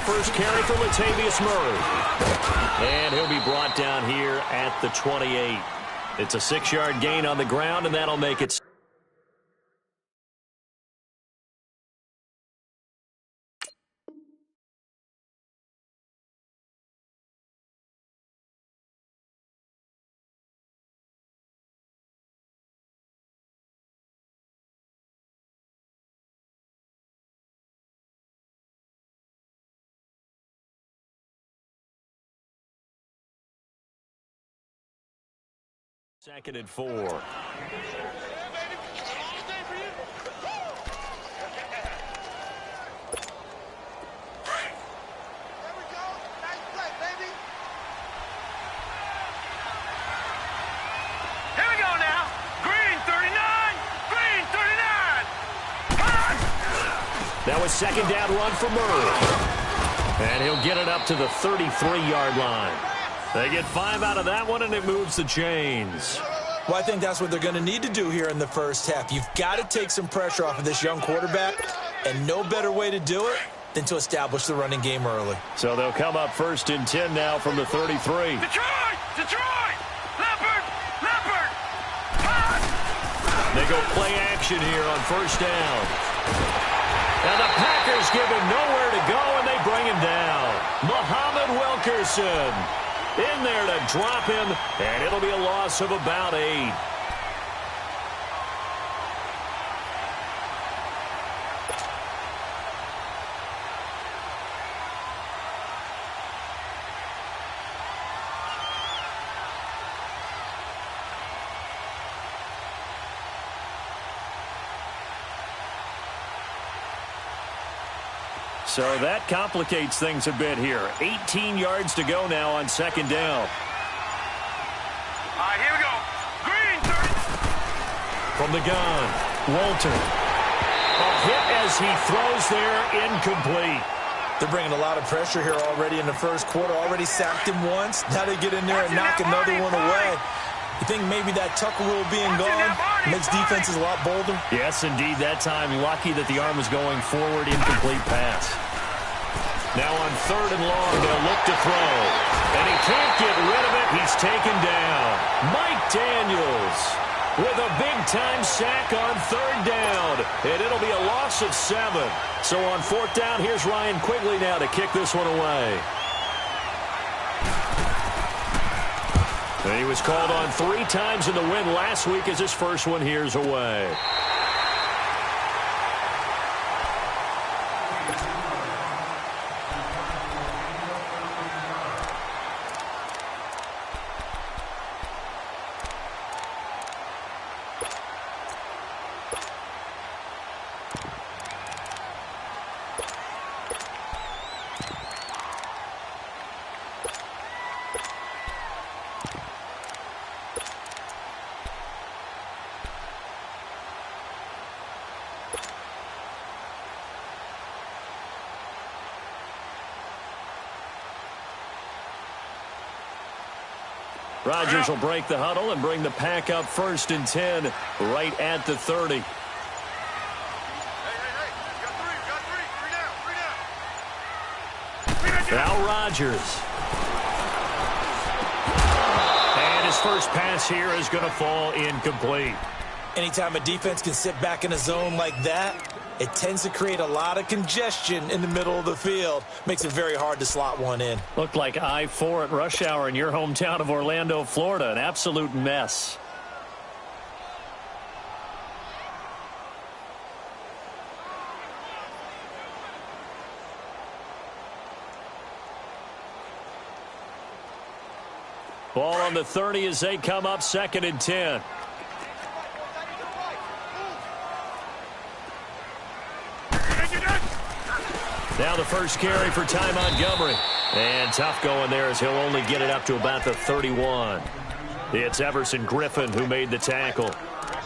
first carry for Latavius Murray. And he'll be brought down here at the 28. It's a 6-yard gain on the ground, and that'll make it. Second and 4. Here we go. Nice play, baby. Here we go now. Green 39. Green 39. That was second down run for Murray. And he'll get it up to the 33-yard line. They get 5 out of that one, and it moves the chains. Well, I think that's what they're going to need to do here in the first half. You've got to take some pressure off of this young quarterback, and no better way to do it than to establish the running game early. So they'll come up first and 10 now from the 33. Detroit! Detroit! Leopard! Leopard! They go play action here on first down. And the Packers give him nowhere to go, and they bring him down. Muhammad Wilkerson in there to drop him, and it'll be a loss of about 8. So that complicates things a bit here. 18 yards to go now on second down. All right, here we go. Green 30. From the gun, Walter. A hit as he throws there, incomplete. They're bringing a lot of pressure here already in the first quarter. Already sacked him once. Now they get in there and knock another one away. You think maybe that Tucker rule being gone makes defenses a lot bolder? Yes, indeed. That time, lucky that the arm was going forward. Incomplete pass. Now on third and long, they'll look to throw. And he can't get rid of it. He's taken down. Mike Daniels with a big-time sack on third down. And it'll be a loss of 7. So on fourth down, here's Ryan Quigley now to kick this one away. And he was called on 3 times in the win last week as his first one here's away. Rodgers will break the huddle and bring the pack up first and 10 right at the 30. Hey, got three. 3 down. Now Rodgers. And his first pass here is going to fall incomplete. Anytime a defense can sit back in a zone like that, it tends to create a lot of congestion in the middle of the field. Makes it very hard to slot one in. Looked like I-4 at rush hour in your hometown of Orlando, Florida. An absolute mess. Ball on the 30 as they come up second and 10. Now the first carry for Ty Montgomery. And tough going there as he'll only get it up to about the 31. It's Everson Griffin who made the tackle.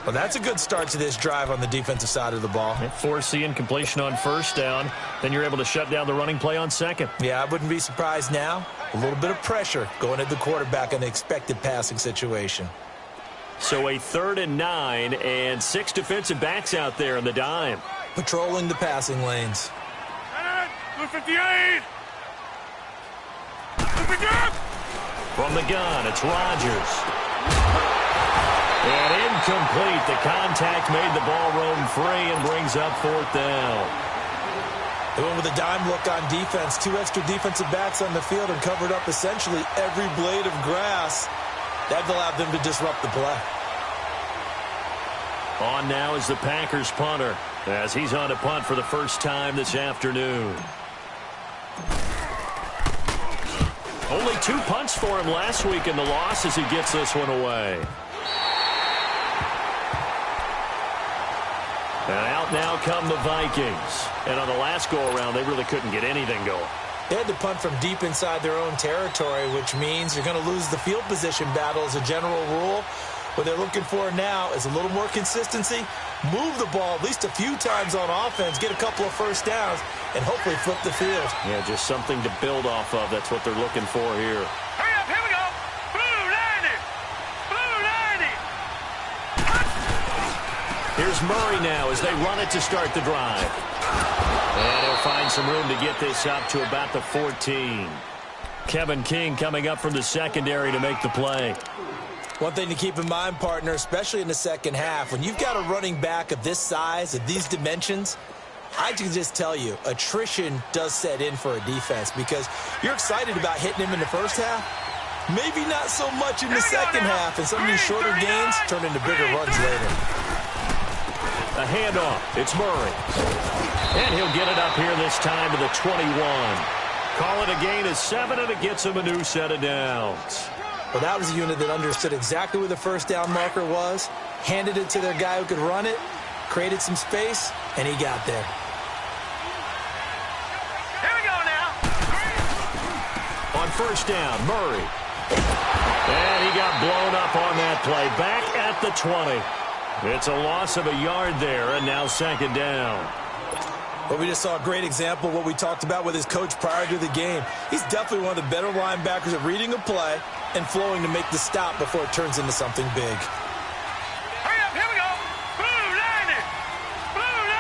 Well, that's a good start to this drive on the defensive side of the ball. Force the incompletion on first down. Then you're able to shut down the running play on second. Yeah, I wouldn't be surprised now. A little bit of pressure going at the quarterback in the expected passing situation. So a 3rd and 9 and 6 defensive backs out there in the dime. Patrolling the passing lanes. 58. From the gun, it's Rodgers. And incomplete. The contact made the ball roam free and brings up 4th down. They went with a dime look on defense. 2 extra defensive backs on the field and covered up essentially every blade of grass. That allowed them to disrupt the play. On now is the Packers punter as he's on to punt for the first time this afternoon. Only 2 punts for him last week in the loss as he gets this one away. And out now come the Vikings. And on the last go-around, they really couldn't get anything going. They had to punt from deep inside their own territory, which means you're going to lose the field position battle as a general rule. What they're looking for now is a little more consistency, move the ball at least a few times on offense, get a couple of first downs, and hopefully flip the field. Yeah, just something to build off of. That's what they're looking for here. Hurry up, here we go. Blue 90. Blue 90. Here's Murray now as they run it to start the drive. And he'll find some room to get this up to about the 14. Kevin King coming up from the secondary to make the play. One thing to keep in mind, partner, especially in the second half, when you've got a running back of this size, of these dimensions, I can just tell you, attrition does set in for a defense because you're excited about hitting him in the first half. Maybe not so much in the second half, and some of these shorter gains turn into bigger runs later. A handoff. It's Murray. And he'll get it up here this time to the 21. Call it a gain of 7, and it gets him a new set of downs. Well, that was a unit that understood exactly where the first down marker was, handed it to their guy who could run it, created some space, and he got there. Here we go now. On first down, Murray. And he got blown up on that play. Back at the 20. It's a loss of a yard there, and now second down. But we just saw a great example of what we talked about with his coach prior to the game. He's definitely one of the better linebackers at reading a play and flowing to make the stop before it turns into something big. Hurry up, here we go. Blue 90. Blue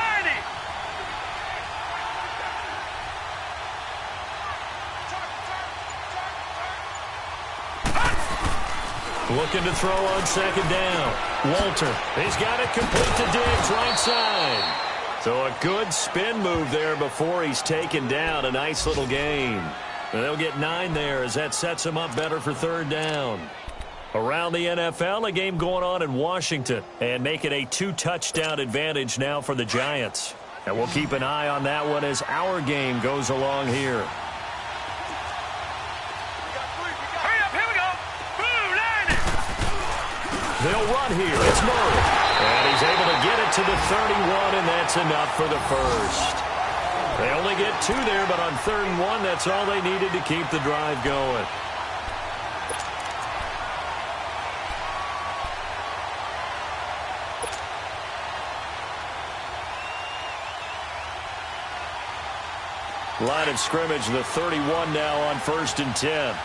90. Looking to throw on second down. Walter, he's got it complete to Diggs, right side. So a good spin move there before he's taken down. A nice little gain. And they'll get 9 there as that sets him up better for third down. Around the NFL, a game going on in Washington and making a 2-touchdown advantage now for the Giants. And we'll keep an eye on that one as our game goes along here. Hurry up, here we go. Blue 90. They'll run here. It's Murray. And he's able to get it to the 31, and that's enough for the first. They only get 2 there, but on 3rd and 1, that's all they needed to keep the drive going. Line of scrimmage, the 31 now on 1st and 10.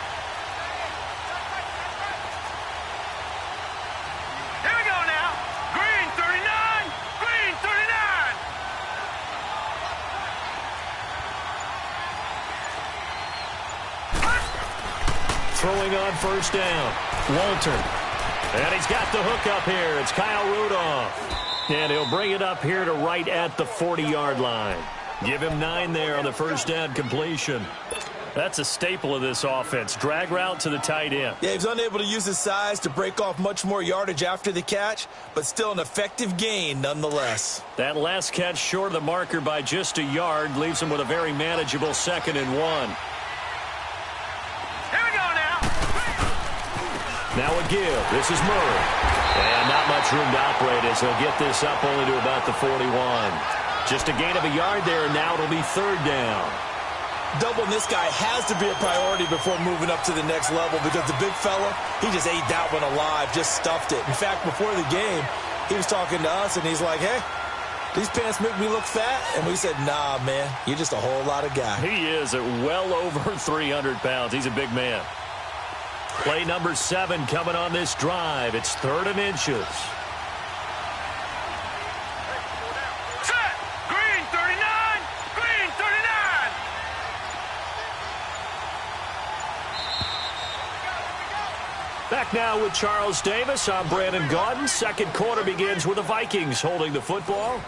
Throwing on first down. Walter. And he's got the hook up here. It's Kyle Rudolph. And he'll bring it up here to right at the 40-yard line. Give him 9 there on the first down completion. That's a staple of this offense. Drag route to the tight end. Yeah, he's unable to use his size to break off much more yardage after the catch, but still an effective gain nonetheless. That last catch short of the marker by just a yard leaves him with a very manageable 2nd and 1. Now a give. This is Murray. And not much room to operate as he'll get this up only to about the 41. Just a gain of a yard there, and now it'll be 3rd down. Doubling this guy has to be a priority before moving up to the next level because the big fella, he just ate that one alive, just stuffed it. In fact, before the game, he was talking to us, and he's like, hey, these pants make me look fat. And we said, nah, man, you're just a whole lot of guy. He is at well over 300 pounds. He's a big man. Play number 7 coming on this drive. It's 3rd and inches. Set. Green 39. Green 39. Back now with Charles Davis. I'm Brandon Gaudin. Second quarter begins with the Vikings holding the football.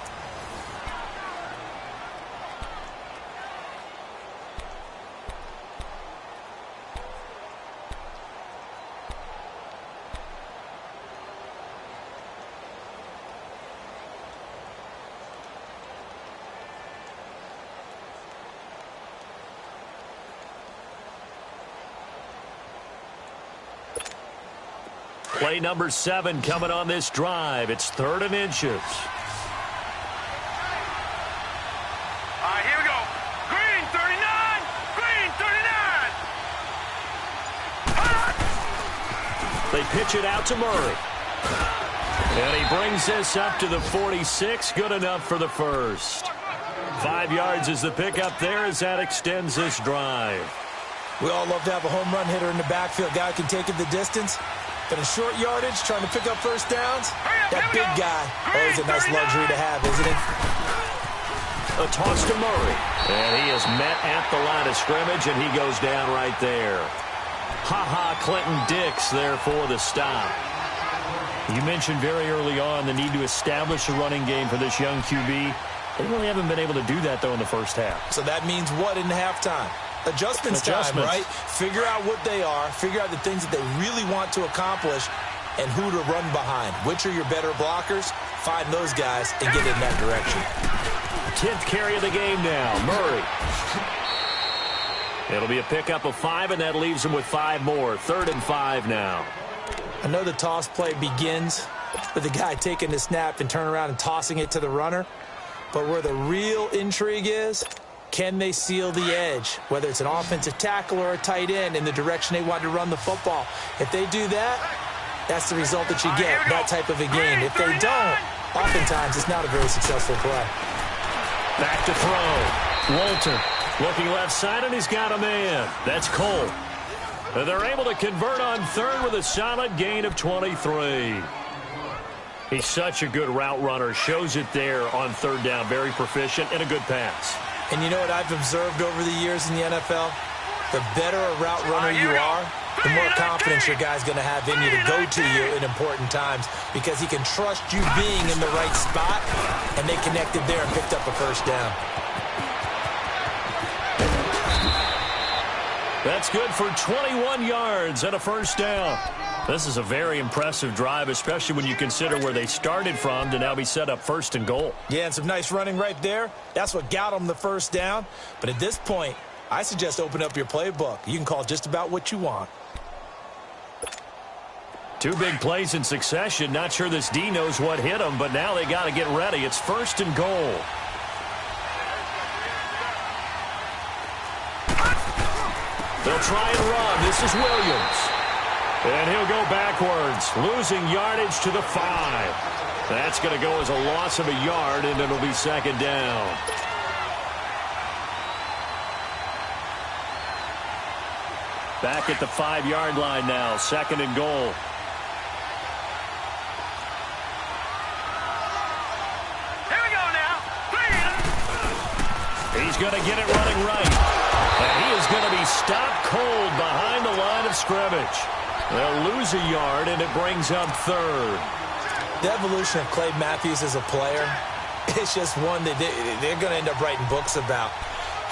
Play number 7 coming on this drive. It's 3rd and inches. All right, here we go. Green 39. Green 39. They pitch it out to Murray. And he brings this up to the 46. Good enough for the first. 5 yards is the pickup there as that extends this drive. We all love to have a home run hitter in the backfield. Guy can take it the distance. But in short yardage, trying to pick up first downs, that big guy, always a nice luxury to have, isn't it? A toss to Murray. And he is met at the line of scrimmage, and he goes down right there. Ha-ha, Clinton Dix there for the stop. You mentioned very early on the need to establish a running game for this young QB. They really haven't been able to do that, though, in the first half. So that means what in halftime? Adjustments time, right? Figure out what they are, figure out the things that they really want to accomplish, and who to run behind. Which are your better blockers? Find those guys and get in that direction. 10th carry of the game now, Murray. It'll be a pickup of 5, and that leaves him with 5 more. 3rd and 5 now. I know the toss play begins with the guy taking the snap and turning around and tossing it to the runner, but where the real intrigue is, can they seal the edge, whether it's an offensive tackle or a tight end, in the direction they want to run the football? If they do that, that's the result that you get, that type of a game. If they don't, oftentimes it's not a very successful play. Back to throw. Walter looking left side, and he's got a man. That's Cole. And they're able to convert on 3rd with a solid gain of 23. He's such a good route runner. Shows it there on 3rd down. Very proficient and a good pass. And you know what I've observed over the years in the NFL? The better a route runner you are, the more confidence your guy's going to have in you to go to you in important times, because he can trust you being in the right spot, and they connected there and picked up a first down. That's good for 21 yards and a first down. This is a very impressive drive, especially when you consider where they started from to now be set up 1st and goal. Yeah, and some nice running right there. That's what got them the first down. But at this point, I suggest open up your playbook. You can call just about what you want. 2 big plays in succession. Not sure this D knows what hit him, but now they got to get ready. It's 1st and goal. They'll try and run. This is Williams. And he'll go backwards, losing yardage to the 5. That's going to go as a loss of a yard, and it'll be 2nd down. Back at the 5-yard line now, 2nd and goal. Here we go now. He's going to get it running right. And he is going to be stopped cold behind the line of scrimmage. They'll lose a yard, and it brings up 3rd. The evolution of Clay Matthews as a player, it's just one that they're going to end up writing books about.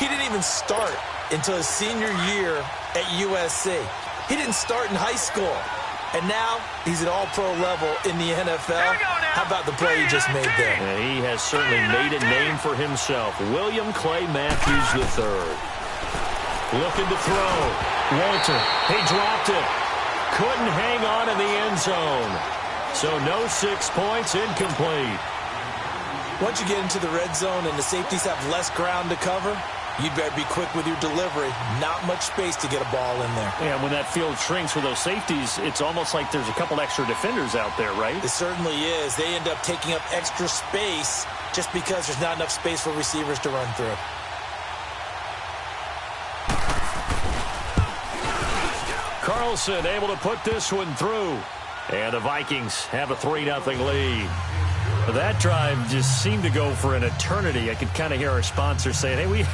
He didn't even start until his senior year at USC. He didn't start in high school. And now he's at all-pro level in the NFL. How about the play he just made there? Yeah, he has certainly made a name for himself. William Clay Matthews III. Looking to throw. Walter, he dropped it. Couldn't hang on in the end zone. So no 6 points, incomplete. Once you get into the red zone and the safeties have less ground to cover, you'd better be quick with your delivery. Not much space to get a ball in there. Yeah, when that field shrinks with those safeties, it's almost like there's a couple extra defenders out there, right? It certainly is. They end up taking up extra space just because there's not enough space for receivers to run through. Carlson able to put this one through. And the Vikings have a 3-0 lead. That drive just seemed to go for an eternity. I could kind of hear our sponsor saying, hey, we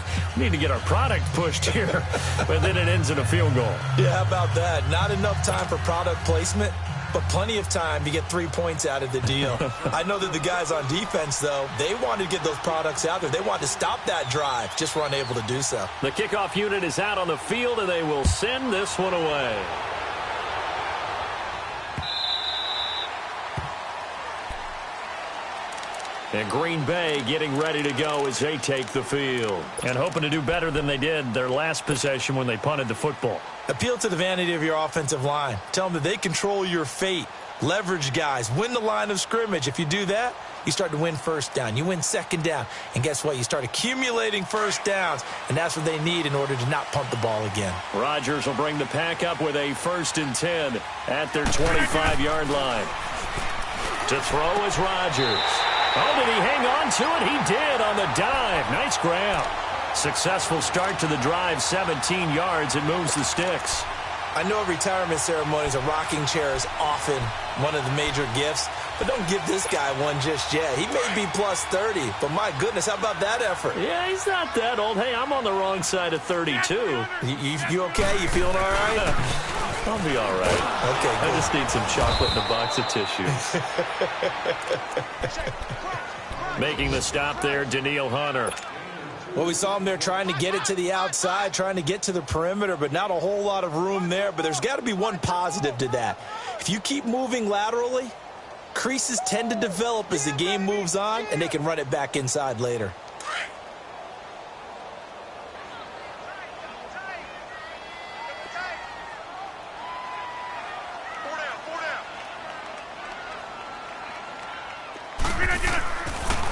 need to get our product pushed here. But then it ends in a field goal. Yeah, how about that? Not enough time for product placement, but plenty of time to get 3 points out of the deal. I know that the guys on defense, though, they wanted to get those products out there. They wanted to stop that drive, just were unable to do so. The kickoff unit is out on the field, and they will send this one away. And Green Bay getting ready to go as they take the field. And hoping to do better than they did their last possession when they punted the football. Appeal to the vanity of your offensive line. Tell them that they control your fate. Leverage guys. Win the line of scrimmage. If you do that, you start to win first down. You win second down. And guess what? You start accumulating first downs. And that's what they need in order to not punt the ball again. Rodgers will bring the pack up with a 1st and 10 at their 25-yard line. To throw is Rodgers. Oh, did he hang on to it? He did on the dive. Nice grab. Successful start to the drive, 17 yards. It moves the sticks. I know retirement ceremonies, a rocking chair is often one of the major gifts, but don't give this guy one just yet. He may be plus 30, but my goodness, how about that effort? Yeah, he's not that old. Hey, I'm on the wrong side of 32. You okay? You feeling all right? I'll be all right. Okay, I just need some chocolate and a box of tissues. Making the stop there, Daniil Hunter. Well, we saw him there trying to get it to the outside, trying to get to the perimeter, but not a whole lot of room there. But there's got to be one positive to that. If you keep moving laterally, creases tend to develop as the game moves on, and they can run it back inside later.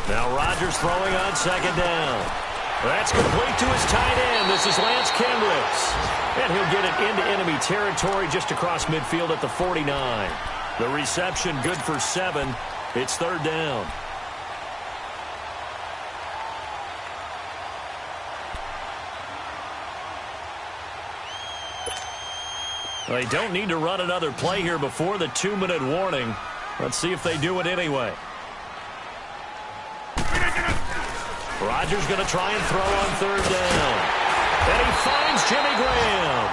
Now Rodgers throwing on 2nd down. That's complete to his tight end. This is Lance Kendricks. And he'll get it into enemy territory just across midfield at the 49. The reception good for 7. It's 3rd down. They don't need to run another play here before the 2-minute warning. Let's see if they do it anyway. Rodgers going to try and throw on 3rd down. And he finds Jimmy Graham.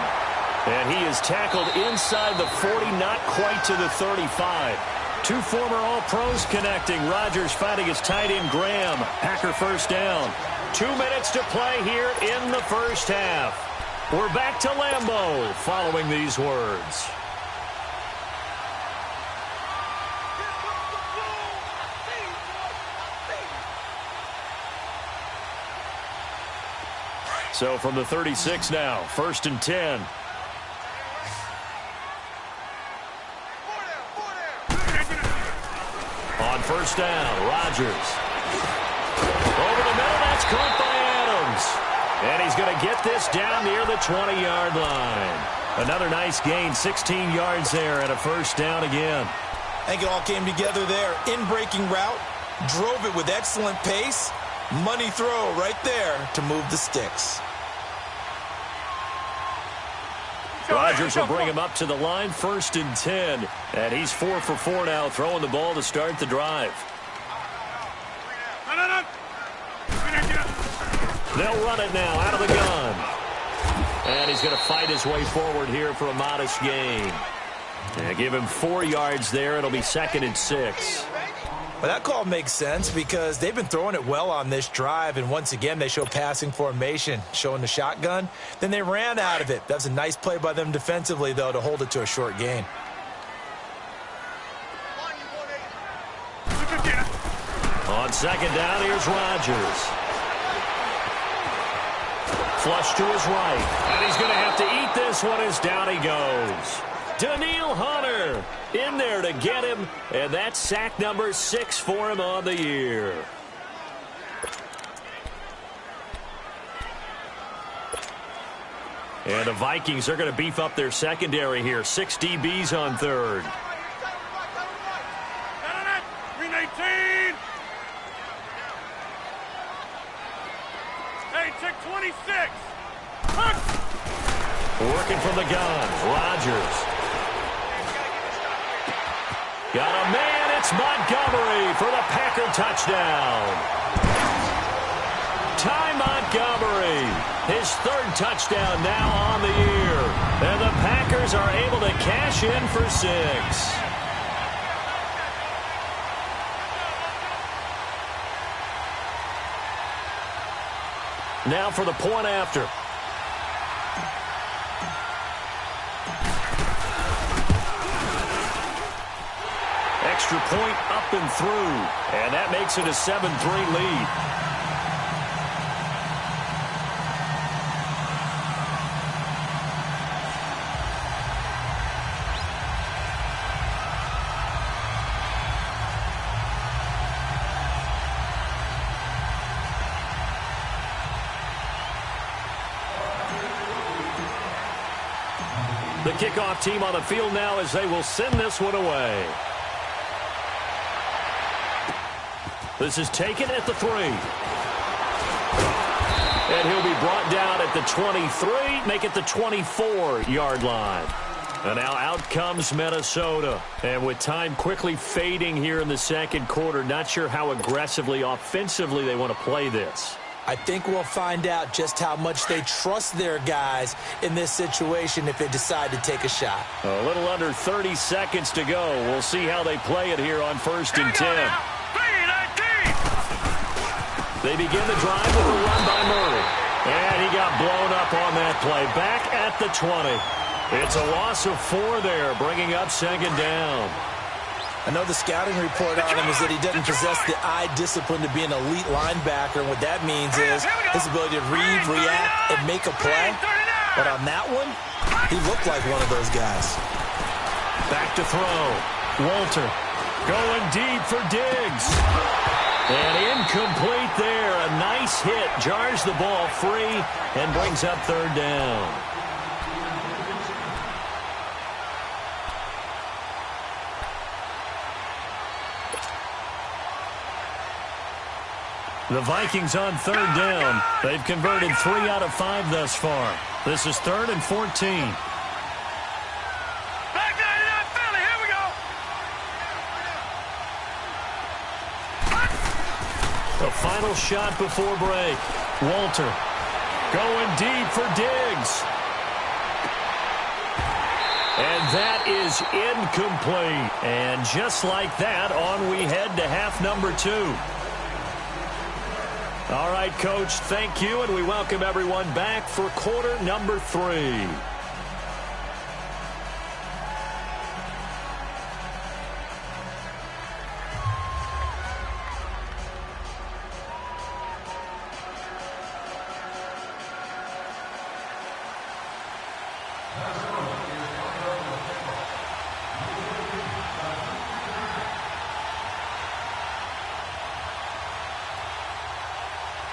And he is tackled inside the 40, not quite to the 35. 2 former All-Pros connecting. Rodgers fighting his tight end Graham. Packer 1st down. 2 minutes to play here in the 1st half. We're back to Lambeau following these words. So from the 36 now, 1st and 10. On 1st down, Rodgers. Over the middle, that's caught by Adams. And he's going to get this down near the 20-yard line. Another nice gain, 16 yards there, and a 1st down again. I think it all came together there. In-breaking route, drove it with excellent pace. Money throw right there to move the sticks. Rodgers will bring him up to the line, 1st and 10. And he's 4 for 4 now, throwing the ball to start the drive. They'll run it now out of the gun. And he's going to fight his way forward here for a modest gain. And give him 4 yards there. It'll be 2nd and 6. Well, that call makes sense because they've been throwing it well on this drive, and once again they show passing formation, showing the shotgun. Then they ran out of it. That was a nice play by them defensively, though, to hold it to a short gain. On 2nd down, here's Rodgers. Flush to his right, and he's going to have to eat this one as down he goes. Daniil Hunter in there to get him, and that's sack number 6 for him on the year. And the Vikings are going to beef up their secondary here. 6 DBs on 3rd. Green 18. Hey, check 26. Working from the gun, Rodgers. Got a man at It's Montgomery for the Packer touchdown. Ty Montgomery, his third touchdown now on the year. And the Packers are able to cash in for 6. Now for the point after. Extra point up and through. And that makes it a 7-3 lead. The kickoff team on the field now as they will send this one away. This is taken at the 3. And he'll be brought down at the 23, make it the 24-yard line. And now out comes Minnesota. And with time quickly fading here in the second quarter, not sure how aggressively, offensively they want to play this. I think we'll find out just how much they trust their guys in this situation if they decide to take a shot. A little under 30 seconds to go. We'll see how they play it here on 1st and 10. They begin the drive with a run by Murray. And he got blown up on that play. Back at the 20. It's a loss of 4 there, bringing up 2nd down. I know the scouting report on him is that he doesn't possess the eye discipline to be an elite linebacker. And what that means is his ability to read, react, and make a play. But on that one, he looked like one of those guys. Back to throw. Walter going deep for Diggs. And incomplete there. A nice hit. Jars the ball free and brings up 3rd down. The Vikings on 3rd down. They've converted 3 out of 5 thus far. This is 3rd and 14. Back 99 Philly, here we go. The final shot before break. Walter going deep for Diggs. And that is incomplete. And just like that, on we head to half number 2. All right, Coach, thank you, and we welcome everyone back for quarter number 3.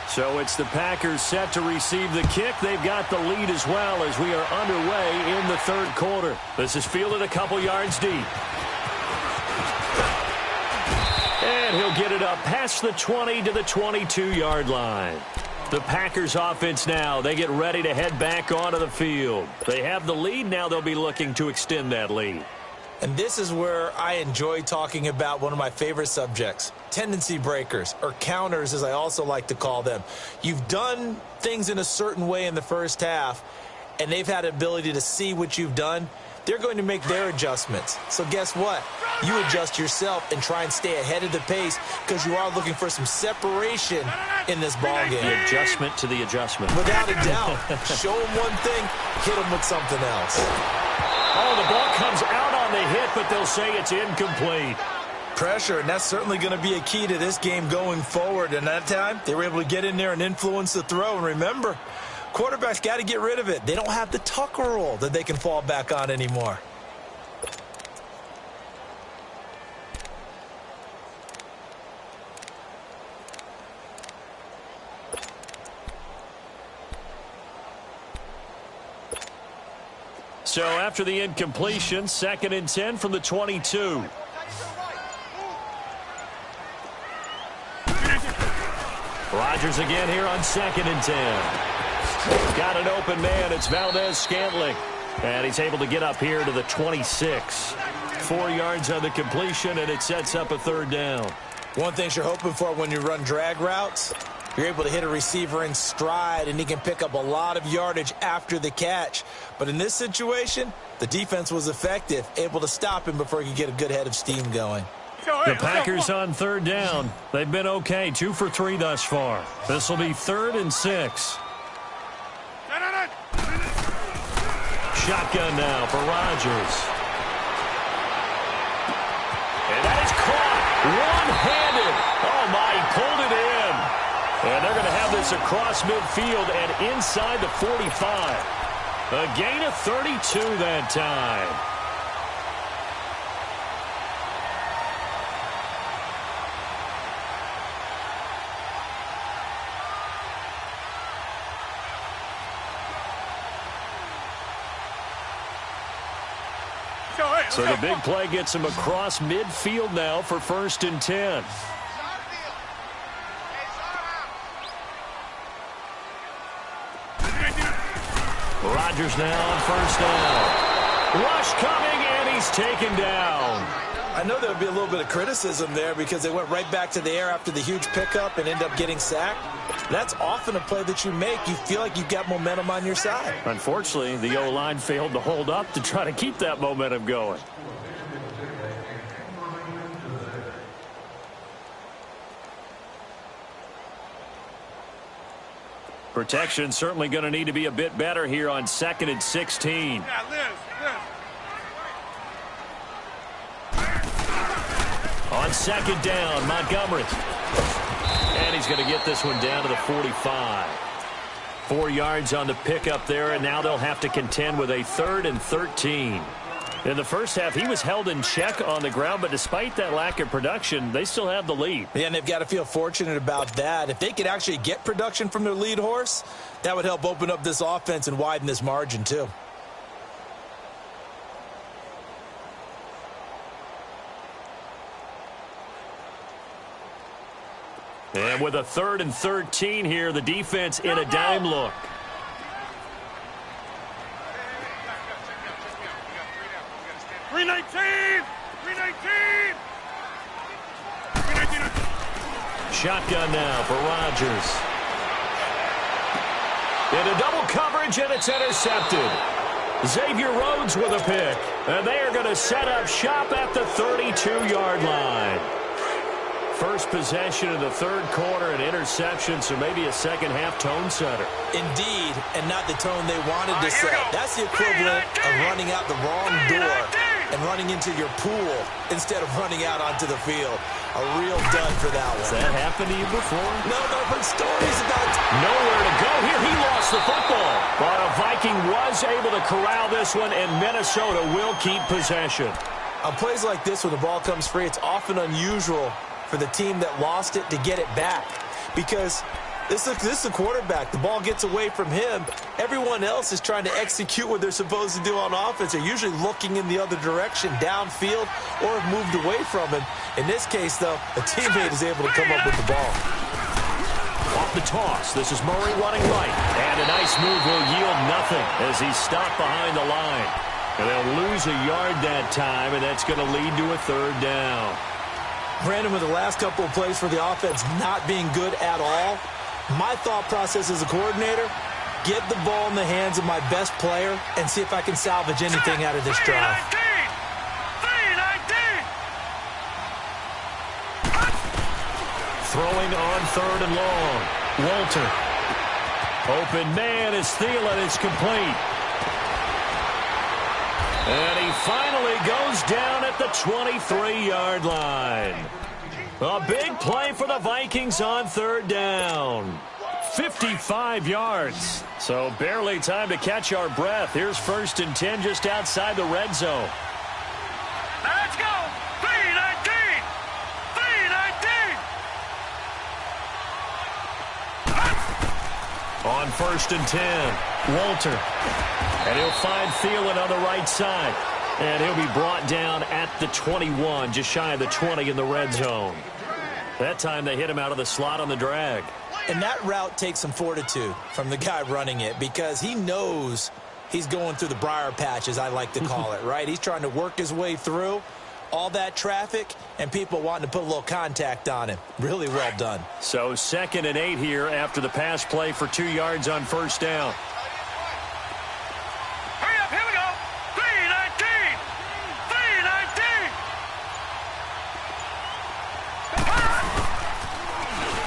So it's the Packers set to receive the kick. They've got the lead as well as we are underway in the 3rd quarter. This is fielded a couple yards deep. And he'll get it up past the 20 to the 22-yard line. The Packers offense now, they get ready to head back onto the field. They have the lead. Now they'll be looking to extend that lead. And this is where I enjoy talking about one of my favorite subjects, tendency breakers, or counters as I also like to call them. You've done things in a certain way in the first half, and they've had the ability to see what you've done. They're going to make their adjustments. So guess what? You adjust yourself and try and stay ahead of the pace because you are looking for some separation in this ballgame. The adjustment to the adjustment. Without a doubt. Show them one thing, hit them with something else. Oh, the ball comes out on the hit, but they'll say it's incomplete. Pressure, and that's certainly going to be a key to this game going forward. And that time, they were able to get in there and influence the throw. And remember, quarterbacks got to get rid of it. They don't have the Tucker rule that they can fall back on anymore. So after the incompletion, 2nd and 10 from the 22. Rodgers again here on 2nd and 10. Got an open man. It's Valdez-Scantling. And he's able to get up here to the 26. 4 yards on the completion, and it sets up a third down. One thing you're hoping for when you run drag routes, you're able to hit a receiver in stride, and he can pick up a lot of yardage after the catch. But in this situation, the defense was effective, able to stop him before he could get a good head of steam going. The Packers on third down. They've been okay, 2 for 3 thus far. This will be 3rd and 6. Shotgun now for Rodgers. And that is caught one-handed. Oh, my, he pulled it in. And they're going to have this across midfield and inside the 45. A gain of 32 that time. So the big play gets him across midfield now for 1st and 10. Rodgers now on 1st down. Rush coming, and he's taken down. I know there would be a little bit of criticism there because they went right back to the air after the huge pickup and end up getting sacked. That's often a play that you make. You feel like you've got momentum on your side. Unfortunately, the O-line failed to hold up to try to keep that momentum going. Protection certainly going to need to be a bit better here on 2nd and 16. On 2nd down, Montgomery. And he's going to get this one down to the 45. 4 yards on the pickup there, and now they'll have to contend with a 3rd and 13. In the first half, he was held in check on the ground, but despite that lack of production, they still have the lead. Yeah, and they've got to feel fortunate about that. If they could actually get production from their lead horse, that would help open up this offense and widen this margin too. And with a 3rd and 13 here, the defense in a dime look. Shotgun now for Rodgers. Into double coverage, and it's intercepted. Xavier Rhodes with a pick. And they are going to set up shop at the 32-yard line. First possession of the 3rd quarter, an interception, so maybe a second-half tone setter. Indeed, and not the tone they wanted to set. That's the equivalent of running out the wrong door and running into your pool instead of running out onto the field. A real dud for that one. Has that happened to you before? No, I've heard stories about it. Nowhere to go here. He lost the football. But a Viking was able to corral this one, and Minnesota will keep possession. On plays like this, when the ball comes free, it's often unusual for the team that lost it to get it back, because this is the quarterback. The ball gets away from him. Everyone else is trying to execute what they're supposed to do on offense. They're usually looking in the other direction, downfield, or have moved away from him. In this case, though, a teammate is able to come up with the ball. Off the toss, this is Murray running right, and a nice move will yield nothing as he's stopped behind the line. And they'll lose a yard that time, and that's going to lead to a 3rd down. Brandon, with the last couple of plays for the offense not being good at all, my thought process as a coordinator, get the ball in the hands of my best player and see if I can salvage anything out of this drive. Throwing on 3rd and long. Walter. Open man is Thielen. It's complete. And he finally goes down at the 23-yard line. A big play for the Vikings on 3rd down. 55 yards. So barely time to catch our breath. Here's 1st and 10 just outside the red zone. Let's go. 3-19. 3-19. On 1st and 10, Walter. And he'll find Thielen on the right side. And he'll be brought down at the 21, just shy of the 20 in the red zone. That time they hit him out of the slot on the drag. And that route takes some fortitude from the guy running it, because he knows he's going through the briar patch, as I like to call it, right? He's trying to work his way through all that traffic and people wanting to put a little contact on him. Really well done. So 2nd and 8 here after the pass play for 2 yards on first down. Hurry up, here we go. 3-19.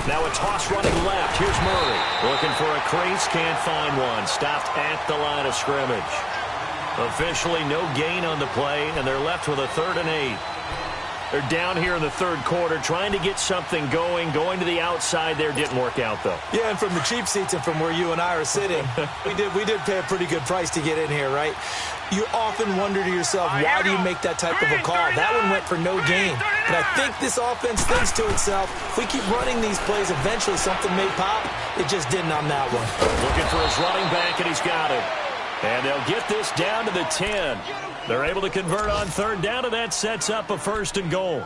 3-19. Now a toss running left. Here's Murray. Looking for a crease, can't find one. Stopped at the line of scrimmage. Officially no gain on the play, and they're left with a 3rd and 8. They're down here in the 3rd quarter, trying to get something going to the outside there. Didn't work out, though. Yeah, and from the cheap seats and from where you and I are sitting, we did pay a pretty good price to get in here, right? You often wonder to yourself, why do you make that type of a call? That one went for no gain. But I think this offense thinks to itself, if we keep running these plays, eventually something may pop. It just didn't on that one. Looking for his running back, and he's got it. And they'll get this down to the 10. They're able to convert on 3rd down, and that sets up a 1st and goal.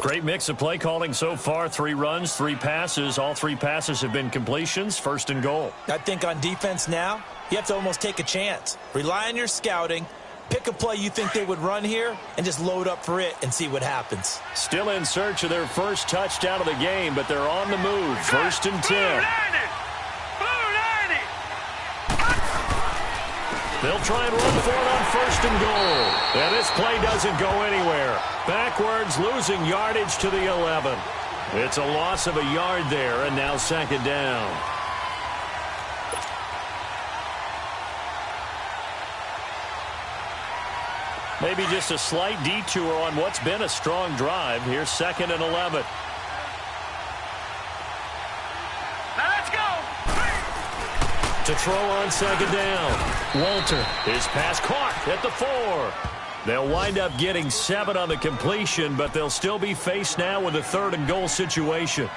Great mix of play calling so far. 3 runs, 3 passes. All 3 passes have been completions. 1st and goal. I think on defense now, you have to almost take a chance. Rely on your scouting. Pick a play you think they would run here and just load up for it and see what happens. Still in search of their first touchdown of the game, but they're on the move. 1st and 10. They'll try and run for it on 1st and goal. And this play doesn't go anywhere. Backwards, losing yardage to the 11. It's a loss of a yard there, and now 2nd down. Maybe just a slight detour on what's been a strong drive. Here's 2nd and 11. To throw on 2nd down. Walter. His pass caught at the 4. They'll wind up getting 7 on the completion, but they'll still be faced now with a 3rd and goal situation.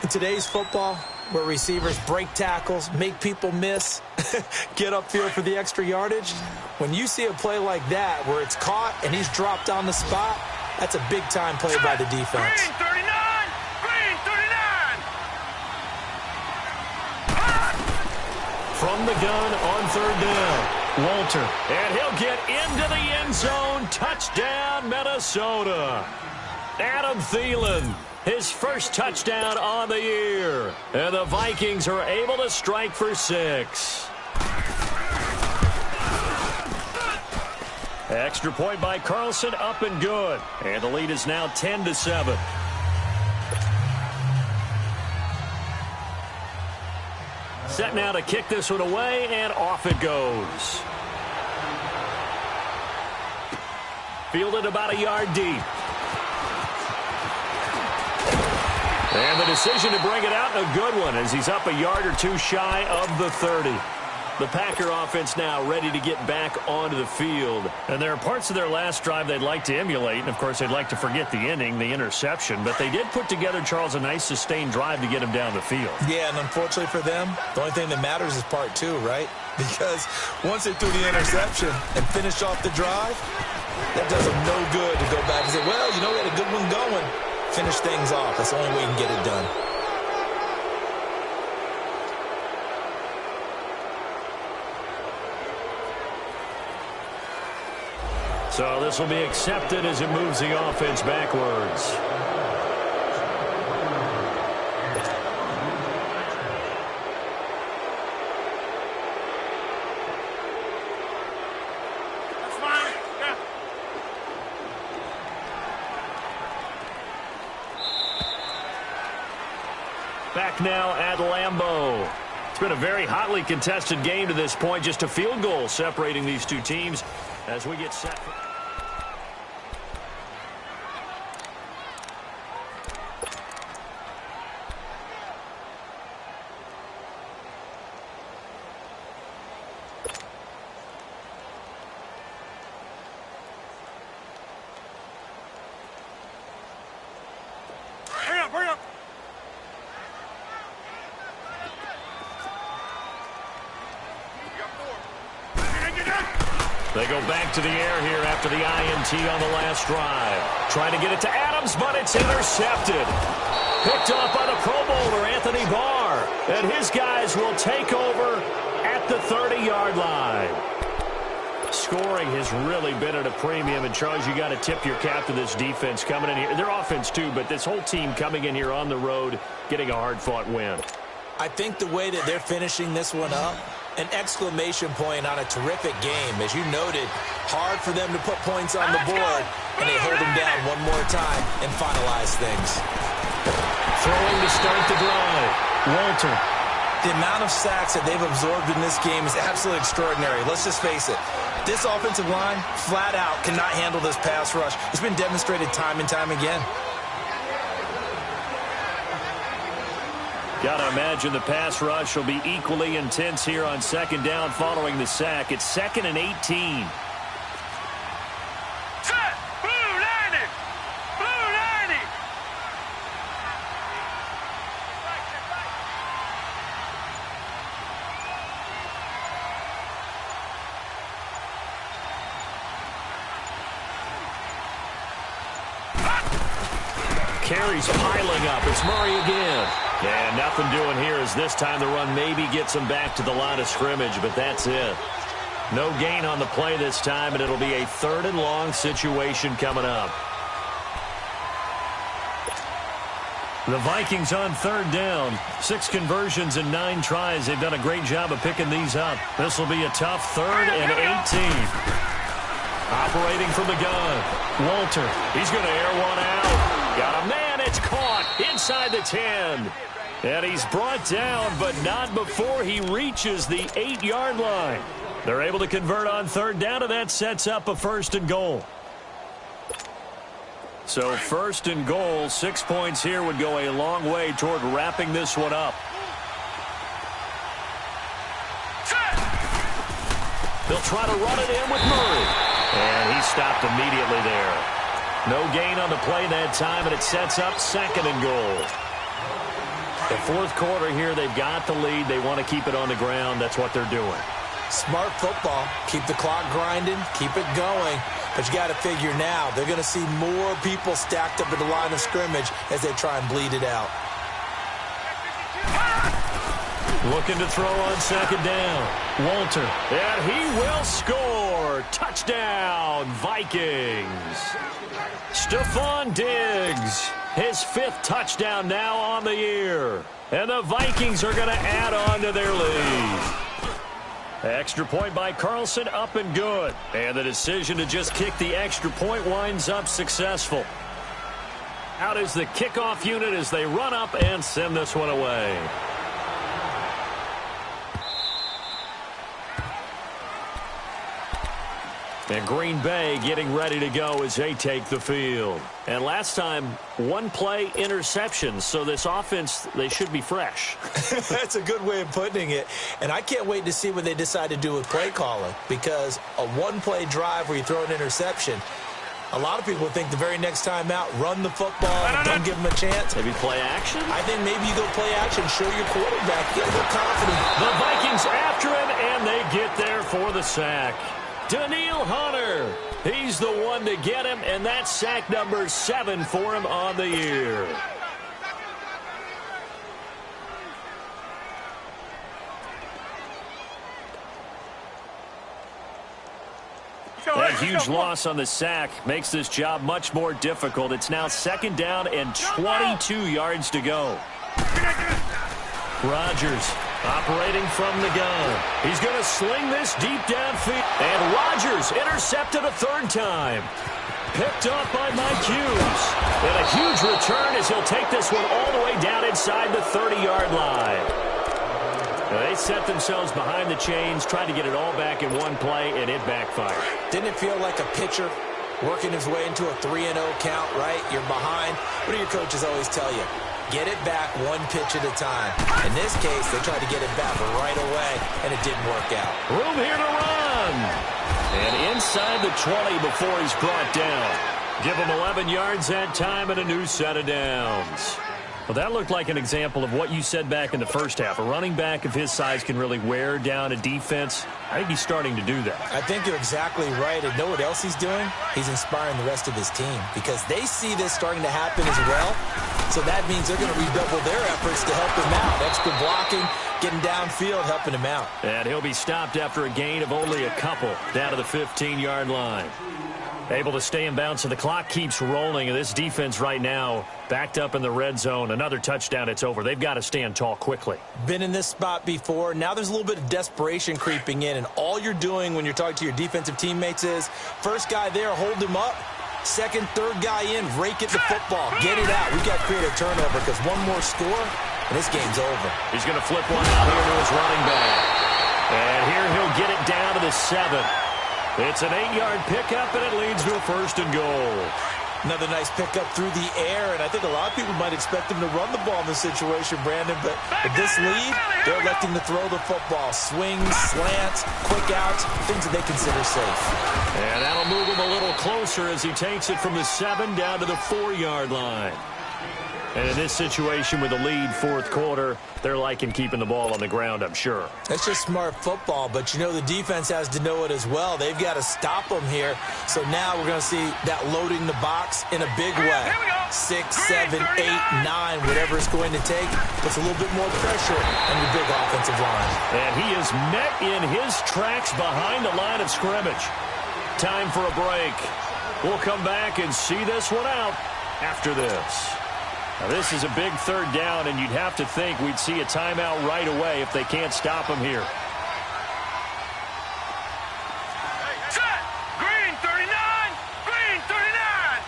In today's football, where receivers break tackles, make people miss, get upfield for the extra yardage, when you see a play like that where it's caught and he's dropped on the spot, that's a big-time play by the defense. Green 39! Green 39! From the gun on 3rd down. Walter. And he'll get into the end zone. Touchdown, Minnesota. Adam Thielen, his first touchdown on the year. And the Vikings are able to strike for 6. Extra point by Carlson, up and good. And the lead is now 10-7. Set now to kick this one away, and off it goes. Fielded about a yard deep. And the decision to bring it out, a good one, as he's up a yard or 2 shy of the 30. The Packer offense now ready to get back onto the field. And there are parts of their last drive they'd like to emulate. And, of course, they'd like to forget the inning, the interception. But they did put together, Charles, a nice sustained drive to get him down the field. Yeah, and unfortunately for them, the only thing that matters is part 2, right? Because once they threw the interception and finished off the drive, that does them no good to go back and say, well, you know, we had a good one going. Finish things off. That's the only way you can get it done. So this will be accepted as it moves the offense backwards. That's fine. Yeah. Back now at Lambeau. It's been a very hotly contested game to this point. Just a field goal separating these two teams as we get set. Hurry up, hurry up. They go back to the air here after the INT on the last drive. Trying to get it to Adams, but it's intercepted. Picked off by the Pro Bowler, Anthony Barr. And his guys will take over at the 30-yard line. scoring has really been at a premium. And, Charles, you got to tip your cap to this defense coming in here. Their offense, too, but this whole team coming in here on the road, getting a hard-fought win. I think the way that they're finishing this one up, an exclamation point on a terrific game. As you noted, hard for them to put points on the board, and they hold them down one more time and finalize things. Throwing to start the drive. Walter. The amount of sacks that they've absorbed in this game is absolutely extraordinary. Let's just face it. This offensive line, flat out, cannot handle this pass rush. It's been demonstrated time and time again. Got to imagine the pass rush will be equally intense here on second down following the sack. It's 2nd and 18. Set! Blue 90! Blue 90! Carries piling up. It's Murray again. And nothing doing here as this time the run maybe gets him back to the line of scrimmage, but that's it. No gain on the play this time, and it'll be a 3rd and long situation coming up. The Vikings on 3rd down. 6 conversions and 9 tries. They've done a great job of picking these up. This will be a tough 3rd and 18. Operating from the gun. Walter. He's going to air one out. Got a man. It's caught inside the 10. And he's brought down, but not before he reaches the 8-yard line. They're able to convert on 3rd down, and that sets up a 1st and goal. So 1st and goal, 6 points here would go a long way toward wrapping this one up. They'll try to run it in with Murray. And he stopped immediately there. No gain on the play that time, and it sets up 2nd and goal. The 4th quarter here, they've got the lead. They want to keep it on the ground. That's what they're doing. Smart football. Keep the clock grinding. Keep it going. But you got to figure now, they're going to see more people stacked up at the line of scrimmage as they try and bleed it out. Looking to throw on 2nd down. Walter. And he will score. Touchdown, Vikings. Stephon Diggs. His 5th touchdown now on the year. And the Vikings are going to add on to their lead. Extra point by Carlson, up and good. And the decision to just kick the extra point winds up successful. Out is the kickoff unit as they run up and send this one away. And Green Bay getting ready to go as they take the field. And last time, 1-play interception. So this offense, they should be fresh. That's a good way of putting it. And I can't wait to see what they decide to do with play calling. Because a 1-play drive where you throw an interception, a lot of people think the very next time out, run the football, don't give them a chance. Maybe play action? I think maybe you go play action, show your quarterback, get a little confident. The Vikings after him, and they get there for the sack. Daniil Hunter, he's the one to get him, and that's sack number 7 for him on the year. That huge loss on the sack makes this job much more difficult. It's now 2nd down and 22 yards to go. Rodgers operating from the gun. He's going to sling this deep downfield. And Rodgers intercepted a 3rd time. Picked up by Mike Hughes. And a huge return as he'll take this one all the way down inside the 30-yard line. They set themselves behind the chains, tried to get it all back in one play, and it backfired. Didn't it feel like a pitcher working his way into a 3-0 count, right? You're behind. What do your coaches always tell you? Get it back 1 pitch at a time. In this case, they tried to get it back right away, and it didn't work out. Room here to run. And inside the 20 before he's brought down. Give him 11 yards that time and a new set of downs. Well, that looked like an example of what you said back in the first half. A running back of his size can really wear down a defense. I think he's starting to do that. I think you're exactly right. And know what else he's doing? He's inspiring the rest of his team because they see this starting to happen as well. So that means they're going to redouble their efforts to help him out. Extra blocking, getting downfield, helping him out. And he'll be stopped after a gain of only a couple down to the 15-yard line. Able to stay in bounds, so the clock keeps rolling. And this defense right now backed up in the red zone. Another touchdown, it's over. They've got to stand tall quickly. Been in this spot before. Now there's a little bit of desperation creeping in. And all you're doing when you're talking to your defensive teammates is, first guy there, hold him up. Second, third guy in, rake at the football. Get it out. We've got to create a turnover because one more score, and this game's over. He's going to flip one out here to his running back. And here he'll get it down to the 7. It's an 8-yard pickup, and it leads to a 1st and goal. Another nice pickup through the air, and I think a lot of people might expect him to run the ball in this situation, Brandon, but with this lead, they're electing to throw the football. Swings, slants, quick outs, things that they consider safe. And that'll move him a little closer as he takes it from the 7 down to the 4-yard line. And in this situation with the lead, fourth quarter, they're liking keeping the ball on the ground, I'm sure. That's just smart football, but you know the defense has to know it as well. They've got to stop them here. So now we're going to see that loading the box in a big way. 6, 7, 8, 9, whatever it's going to take, puts a little bit more pressure on your big offensive line. And he is met in his tracks behind the line of scrimmage. Time for a break. We'll come back and see this one out after this. Now, this is a big third down, and you'd have to think we'd see a timeout right away if they can't stop him here. Set! Green 39! Green 39!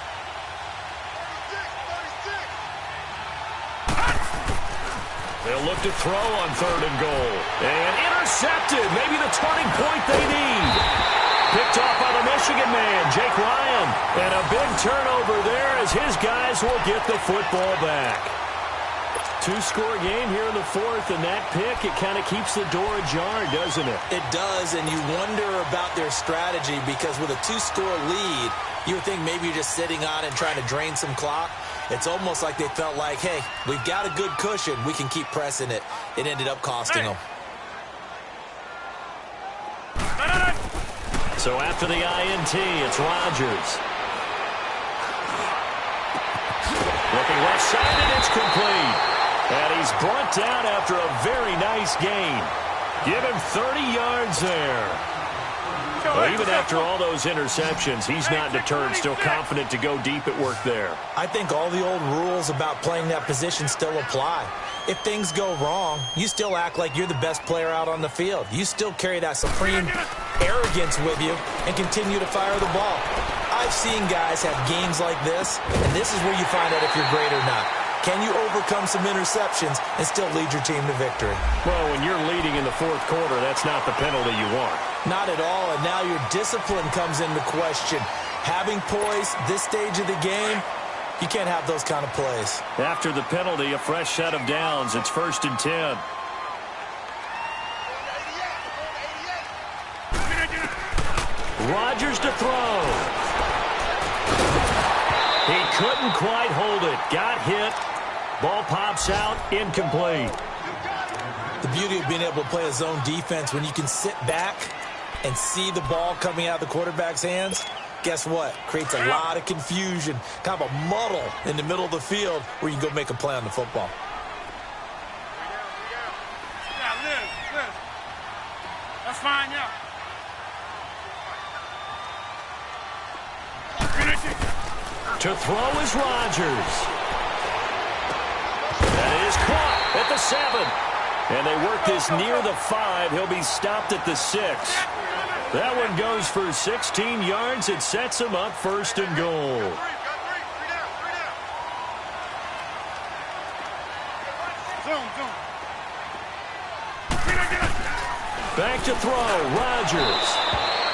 They'll look to throw on 3rd and goal. And intercepted. Maybe the turning point they need. Picked off by the Michigan man, Jake Ryan. And a big turnover there as his guys will get the football back. 2-score game here in the 4th, and that pick, it kind of keeps the door ajar, doesn't it? It does, and you wonder about their strategy because with a 2-score lead, you would think maybe you're just sitting on it and trying to drain some clock. It's almost like they felt like, hey, we've got a good cushion. We can keep pressing it. It ended up costing them. So after the INT, it's Rodgers. Looking left side, and it's complete. And he's brought down after a very nice gain. Give him 30 yards there. Well, even after all those interceptions, he's not deterred, still confident to go deep at work there. I think all the old rules about playing that position still apply. If things go wrong, you still act like you're the best player out on the field. You still carry that supreme arrogance with you and continue to fire the ball. I've seen guys have games like this, and this is where you find out if you're great or not. Can you overcome some interceptions and still lead your team to victory? Well, when you're leading in the 4th quarter, that's not the penalty you want. Not at all, and now your discipline comes into question. Having poise this stage of the game, you can't have those kind of plays. After the penalty, a fresh set of downs. It's 1st and 10. Rodgers to throw. He couldn't quite hold it. Got hit. Ball pops out. Incomplete. The beauty of being able to play a zone defense when you can sit back and see the ball coming out of the quarterback's hands, guess what? Creates a lot of confusion, kind of a muddle in the middle of the field where you can go make a play on the football. That's fine, yeah. To throw is Rodgers. That is caught at the 7. And they work this near the 5. He'll be stopped at the 6. That one goes for 16 yards. It sets him up 1st and goal. Back to throw, Rodgers.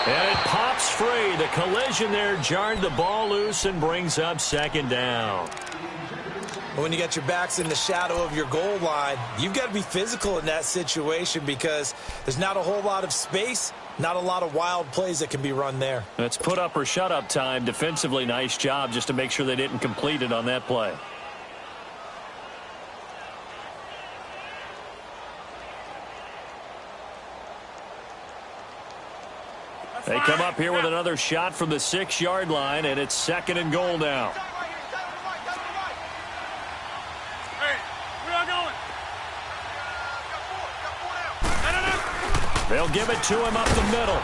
And it pops free. The collision there jarred the ball loose and brings up 2nd down. When you got your backs in the shadow of your goal line, you've got to be physical in that situation because there's not a whole lot of space, not a lot of wild plays that can be run there. That's put up or shut up time. Defensively, nice job just to make sure they didn't complete it on that play. They come up here with another shot from the 6-yard line, and it's 2nd and goal now. They'll give it to him up the middle.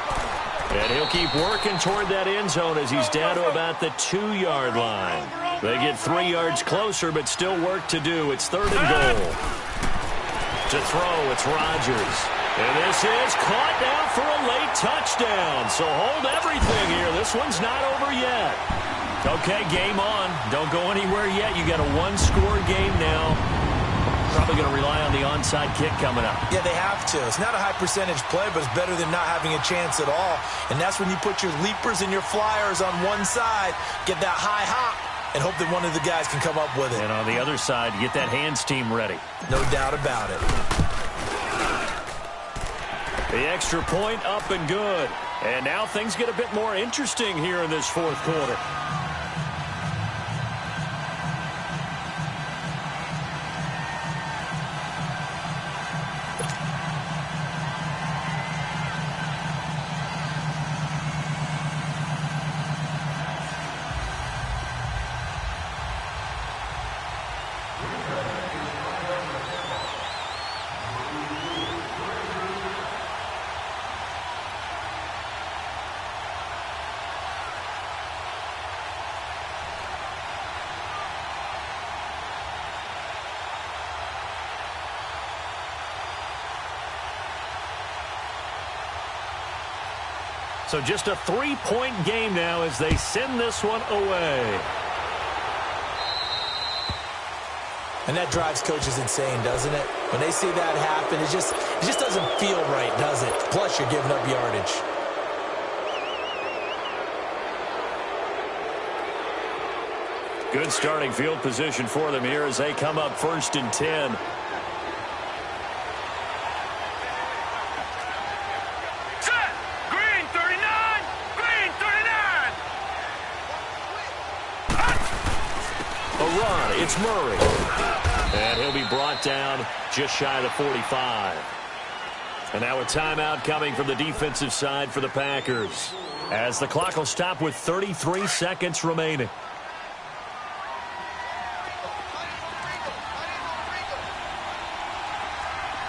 And he'll keep working toward that end zone as he's down to about the 2-yard line. They get 3 yards closer, but still work to do. It's 3rd and goal. To throw, it's Rodgers. And this is caught down for a late touchdown. So hold everything here. This one's not over yet. Okay, game on. Don't go anywhere yet. You got a 1-score game now. Probably going to rely on the onside kick coming up. Yeah, they have to. It's not a high percentage play, but it's better than not having a chance at all. And that's when you put your leapers and your flyers on one side, get that high hop, and hope that one of the guys can come up with it. And on the other side, get that hands team ready. No doubt about it. The extra point up and good. And now things get a bit more interesting here in this 4th quarter. So just a 3-point game now as they send this one away. And that drives coaches insane, doesn't it? When they see that happen, it just doesn't feel right, does it? Plus, you're giving up yardage. Good starting field position for them here as they come up 1st and 10. It's Murray. And he'll be brought down just shy of the 45. And now a timeout coming from the defensive side for the Packers, as the clock will stop with 33 seconds remaining.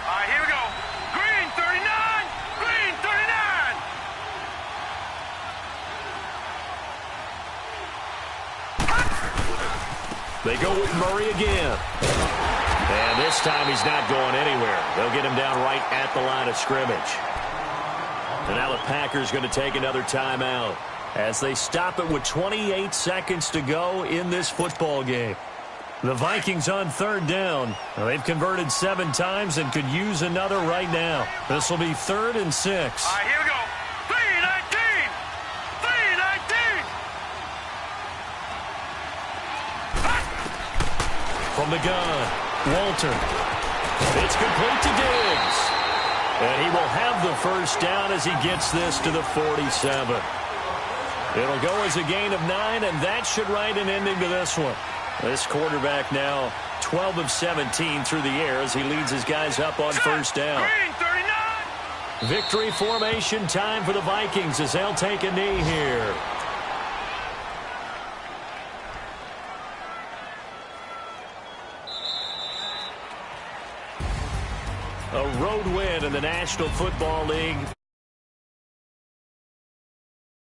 All right, here we go. Green 39. Green 39. They go with Murray again. And this time he's not going anywhere. They'll get him down right at the line of scrimmage. And now the Packers going to take another timeout as they stop it with 28 seconds to go in this football game. The Vikings on 3rd down. Now, they've converted 7 times and could use another right now. This will be 3rd and 6. All right, here we go. 3-19. 3-19. From the gun, Walter. It's complete to Diggs. And he will have the 1st down as he gets this to the 47. It'll go as a gain of 9, and that should write an ending to this one. This quarterback now 12 of 17 through the air as he leads his guys up on 1st down. Green 39. Victory formation time for the Vikings as they'll take a knee here. A road win in the National Football League.